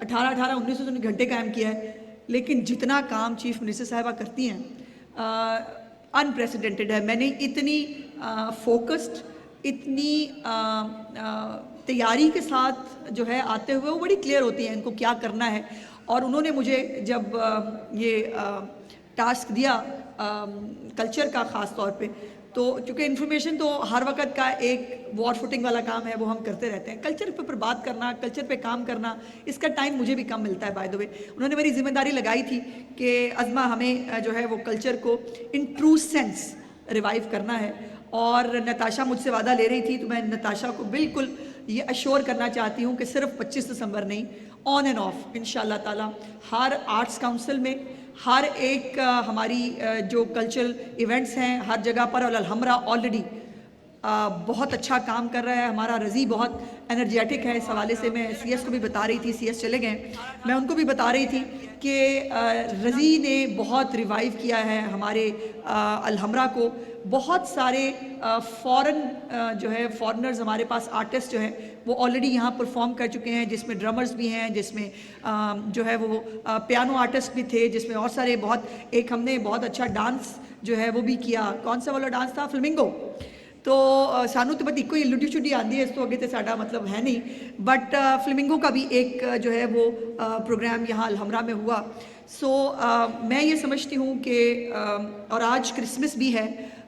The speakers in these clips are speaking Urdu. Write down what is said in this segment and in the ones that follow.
18-19 گھنٹے قائم کیا ہے، لیکن جتنا کام چیف منسٹر صاحبہ کرتی ہیں انپریسیڈنٹڈ ہے. میں نے اتنی فوکسڈ، اتنی تیاری کے ساتھ جو ہے آتے ہوئے، وہ بڑی کلیئر ہوتی ہیں ان کو کیا کرنا ہے. اور انہوں نے مجھے جب یہ ٹاسک دیا کلچر کا خاص طور پہ، تو چونکہ انفارمیشن تو ہر وقت کا ایک وار فوٹنگ والا کام ہے، وہ ہم کرتے رہتے ہیں. کلچر پر بات کرنا، کلچر پہ کام کرنا، اس کا ٹائم مجھے بھی کم ملتا ہے. بائی دا وے انہوں نے میری ذمہ داری لگائی تھی کہ عظمہ ہمیں جو ہے وہ کلچر کو ان ٹرو سینس ریوائیو کرنا ہے. اور نتاشا مجھ سے وعدہ لے رہی تھی، تو میں نتاشا کو بالکل یہ اشور کرنا چاہتی ہوں کہ صرف 25 دسمبر نہیں، آن اینڈ آف انشاءاللہ تعالی ہر آرٹس کاؤنسل میں، ہر ایک ہماری جو کلچرل ایونٹس ہیں ہر جگہ پر. اور الحمرہ آلریڈی بہت اچھا کام کر رہا ہے. ہمارا رضی بہت انرجیٹک ہے. اس حوالے سے میں سی ایس کو بھی بتا رہی تھی، سی ایس چلے گئے، میں ان کو بھی بتا رہی تھی کہ رضی نے بہت ریوائیو کیا ہے ہمارے الحمرہ کو. بہت سارے فورن جو ہے فورنرز ہمارے پاس آرٹسٹ جو ہیں وہ آلریڈی یہاں پرفارم کر چکے ہیں، جس میں ڈرمرز بھی ہیں، جس میں جو ہے وہ پیانو آرٹسٹ بھی تھے، جس میں اور سارے ایک ہم نے بہت اچھا ڈانس جو ہے وہ بھی کیا. کون سا والا ڈانس تھا؟ فلمنگو. تو سانو تو بت کوئی لڈی شڈی آتی ہے، اس تو آگے تو ساڈا مطلب ہے نہیں، بٹ فلمنگو کا بھی ایک جو ہے وہ پروگرام یہاں الحمرہ میں ہوا. سو میں یہ سمجھتی ہوں کہ اور آج کرسمس بھی ہے،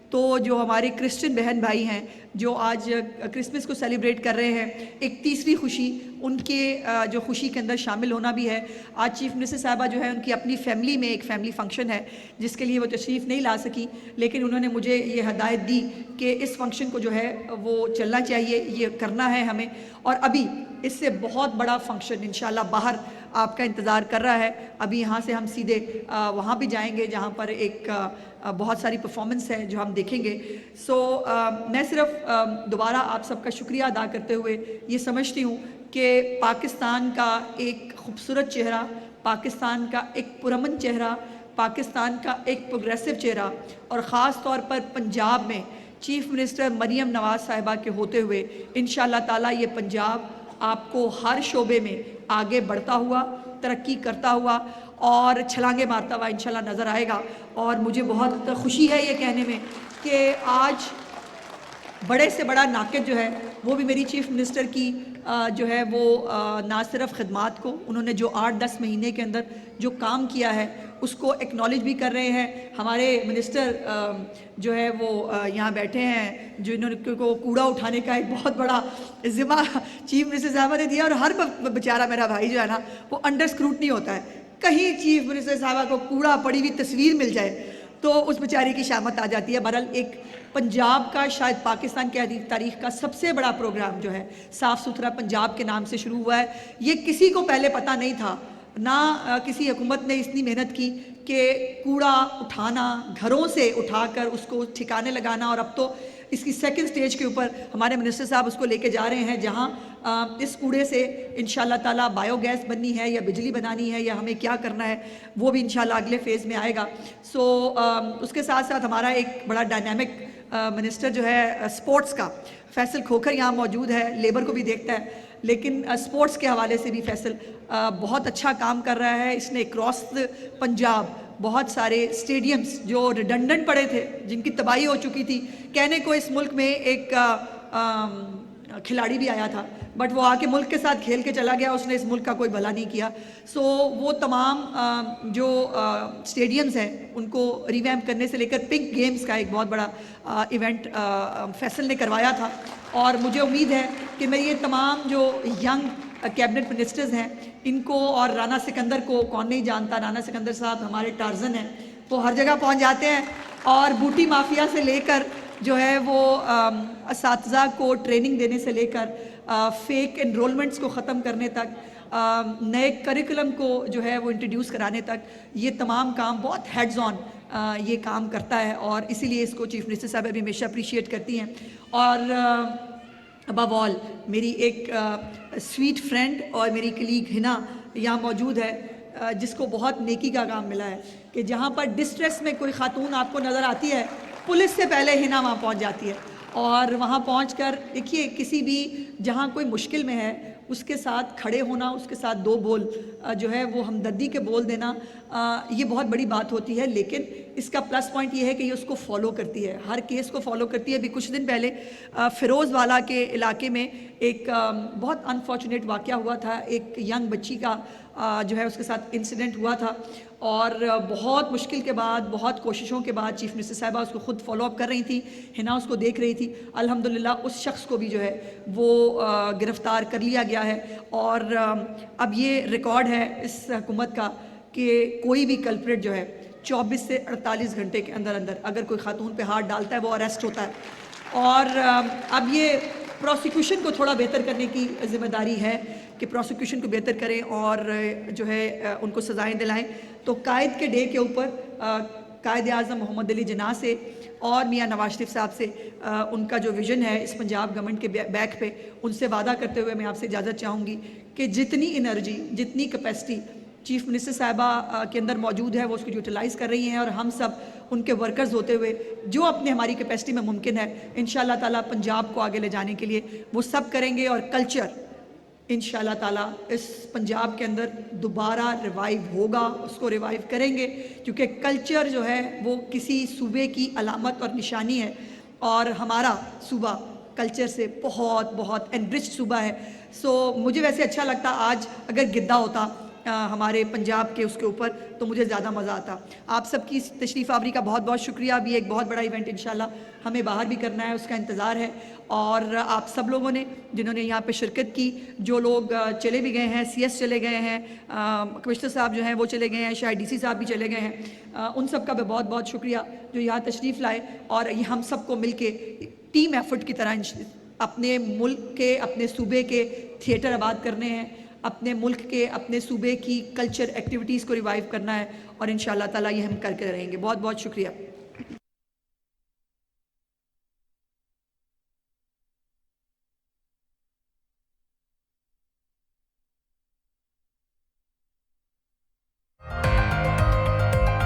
تو جو ہمارے کرسچن بہن بھائی ہیں جو آج کرسمس کو سیلیبریٹ کر رہے ہیں، ایک تیسری خوشی ان کے جو خوشی کے اندر شامل ہونا بھی ہے. آج چیف منسٹر صاحبہ جو ہے ان کی اپنی فیملی میں ایک فیملی فنکشن ہے جس کے لیے وہ تشریف نہیں لا سکی، لیکن انہوں نے مجھے یہ ہدایت دی کہ اس فنکشن کو جو ہے وہ چلنا چاہیے، یہ کرنا ہے ہمیں. اور ابھی اس سے بہت بڑا فنکشن انشاءاللہ باہر آپ کا انتظار کر رہا ہے. ابھی یہاں سے ہم سیدھے وہاں بھی جائیں گے جہاں پر ایک بہت ساری پرفارمنس ہے جو ہم دیکھیں گے. سو میں صرف دوبارہ آپ سب کا شکریہ ادا کرتے ہوئے یہ سمجھتی ہوں کہ پاکستان کا ایک خوبصورت چہرہ، پاکستان کا ایک پرامن چہرہ، پاکستان کا ایک پروگریسو چہرہ، اور خاص طور پر پنجاب میں چیف منسٹر مریم نواز صاحبہ کے ہوتے ہوئے انشاءاللہ تعالیٰ یہ پنجاب آپ کو ہر شعبے میں آگے بڑھتا ہوا، ترقی کرتا ہوا اور چھلانگیں مارتا ہوا انشاءاللہ نظر آئے گا. اور مجھے بہت خوشی ہے یہ کہنے میں کہ آج بڑے سے بڑا ناقد جو ہے وہ بھی میری چیف منسٹر کی جو ہے وہ نہ صرف خدمات کو، انہوں نے جو 8-10 مہینے کے اندر جو کام کیا ہے اس کو ایکنالج بھی کر رہے ہیں. ہمارے منسٹر جو ہے وہ یہاں بیٹھے ہیں جنہوں نے کو کوڑا اٹھانے کا ایک بہت بڑا ذمہ چیف منسٹر صاحبہ نے دیا، اور ہر بیچارہ میرا بھائی جو ہے نا وہ انڈر اسکروٹنی ہوتا ہے. کہیں چیف منسٹر صاحبہ کو کوڑا پڑی ہوئی تصویر مل جائے تو اس بیچاری کی شامت آ جاتی ہے. بہرحال ایک پنجاب کا، شاید پاکستان کی تاریخ کا سب سے بڑا پروگرام جو ہے صاف ستھرا پنجاب کے نام سے شروع ہوا ہے. یہ کسی کو پہلے پتہ نہیں تھا، نہ کسی حکومت نے اتنی محنت کی کہ کوڑا اٹھانا، گھروں سے اٹھا کر اس کو ٹھکانے لگانا. اور اب تو اس کی سیکنڈ سٹیج کے اوپر ہمارے منسٹر صاحب اس کو لے کے جا رہے ہیں، جہاں اس کوڑے سے انشاءاللہ تعالیٰ بایو گیس بننی ہے یا بجلی بنانی ہے یا ہمیں کیا کرنا ہے وہ بھی انشاءاللہ اگلے فیز میں آئے گا. سو اس کے ساتھ ساتھ ہمارا ایک بڑا ڈائنامک منسٹر جو ہے سپورٹس کا، فیصل کھوکھر یہاں موجود ہے، لیبر کو بھی دیکھتا ہے، لیکن سپورٹس کے حوالے سے بھی فیصل بہت اچھا کام کر رہا ہے. اس نے اکراس پنجاب بہت سارے اسٹیڈیمز جو ریڈنڈنٹ پڑے تھے، جن کی تباہی ہو چکی تھی، کہنے کو اس ملک میں ایک کھلاڑی بھی آیا تھا بٹ وہ آ کے ملک کے ساتھ کھیل کے چلا گیا، اس نے اس ملک کا کوئی بھلا نہیں کیا. سو وہ تمام جو اسٹیڈیمز ہیں ان کو ریویمپ کرنے سے لے کر پنک گیمز کا ایک بہت بڑا ایونٹ فیصل نے کروایا تھا. اور مجھے امید ہے کہ میں یہ تمام جو ینگ کیبنٹ منسٹرز ہیں ان کو، اور رانا سکندر کو کون نہیں جانتا، رانا سکندر صاحب ہمارے ٹارزن ہیں، وہ ہر جگہ پہنچ جاتے ہیں، اور بوٹی مافیا سے لے کر جو ہے وہ اساتذہ کو ٹریننگ دینے سے لے کر فیک انرولمنٹس کو ختم کرنے تک، نئے کریکولم کو جو ہے وہ انٹروڈیوس کرانے تک، یہ تمام کام بہت ہیڈز آن یہ کام کرتا ہے. اور اسی لیے اس کو چیف منسٹر صاحب بھی ہمیشہ اپریشیٹ کرتی ہیں. اور ابو آل میری ایک سویٹ فرینڈ اور میری کلیگ ہنا یہاں موجود ہے، جس کو بہت نیکی کا کام ملا ہے کہ جہاں پر ڈسٹریس میں کوئی خاتون آپ کو نظر آتی ہے، پولیس سے پہلے ہنا وہاں پہنچ جاتی ہے، اور وہاں پہنچ کر دیکھیے کسی بھی جہاں کوئی مشکل میں ہے اس کے ساتھ کھڑے ہونا, اس کے ساتھ 2 بول جو ہے وہ ہمدردی کے بول دینا, یہ بہت بڑی بات ہوتی ہے. لیکن اس کا پلس پوائنٹ یہ ہے کہ یہ اس کو فالو کرتی ہے, ہر کیس کو فالو کرتی ہے. ابھی کچھ دن پہلے فیروز والا کے علاقے میں ایک بہت انفارچونیٹ واقعہ ہوا تھا. ایک ینگ بچی کا جو ہے اس کے ساتھ انسیڈنٹ ہوا تھا, اور بہت مشکل کے بعد, بہت کوششوں کے بعد چیف منسٹر صاحبہ اس کو خود فالو اپ کر رہی تھی, ہنا اس کو دیکھ رہی تھی. الحمدللہ اس شخص کو بھی جو ہے وہ گرفتار کر لیا گیا ہے. اور اب یہ ریکارڈ ہے اس حکومت کا کہ کوئی بھی کلپریٹ جو ہے 24 سے 48 گھنٹے کے اندر اندر اگر کوئی خاتون پہ ہاتھ ڈالتا ہے وہ اریسٹ ہوتا ہے. اور اب یہ پروسیکیوشن کو تھوڑا بہتر کرنے کی ذمہ داری ہے کہ پروسیکیوشن کو بہتر کریں اور جو ہے ان کو سزائیں دلائیں. تو قائد کے ڈے کے اوپر قائد اعظم محمد علی جناح سے اور میاں نواز شریف صاحب سے ان کا جو ویژن ہے اس پنجاب گورنمنٹ کے بیک پہ, ان سے وعدہ کرتے ہوئے میں آپ سے اجازت چاہوں گی کہ جتنی انرجی, جتنی کیپیسٹی چیف منسٹر صاحبہ کے اندر موجود ہے وہ اس کو یوٹیلائز کر رہی ہیں, اور ہم سب ان کے ورکرز ہوتے ہوئے جو اپنے ہماری کیپیسٹی میں ممکن ہے انشاءاللہ تعالیٰ پنجاب کو آگے لے جانے کے لیے وہ سب کریں گے. اور کلچر انشاءاللہ تعالیٰ اس پنجاب کے اندر دوبارہ ریوائیو ہوگا, اس کو ریوائیو کریں گے, کیونکہ کلچر جو ہے وہ کسی صوبے کی علامت اور نشانی ہے, اور ہمارا صوبہ کلچر سے بہت بہت انرچ صوبہ ہے. سو مجھے ویسے اچھا لگتا آج اگر گدھا ہوتا ہمارے پنجاب کے اس کے اوپر تو مجھے زیادہ مزہ آتا. آپ سب کی تشریف آوری کا بہت بہت شکریہ. ابھی ایک بہت بڑا ایونٹ انشاءاللہ ہمیں باہر بھی کرنا ہے, اس کا انتظار ہے. اور آپ سب لوگوں نے جنہوں نے یہاں پہ شرکت کی, جو لوگ چلے بھی گئے ہیں, سی ایس چلے گئے ہیں, کمشنر صاحب جو ہیں وہ چلے گئے ہیں, شاید ڈی سی صاحب بھی چلے گئے ہیں, ان سب کا بھی بہت بہت شکریہ جو یہاں تشریف لائے. اور یہ ہم سب کو مل کے ٹیم ایفرٹ کی طرح اپنے ملک کے, اپنے صوبے کے تھیٹر آباد کرنے ہیں, اپنے ملک کے, اپنے صوبے کی کلچر ایکٹیویٹیز کو ریوائیو کرنا ہے, اور انشاءاللہ تعالیٰ یہ ہم کر کے رہیں گے. بہت بہت شکریہ.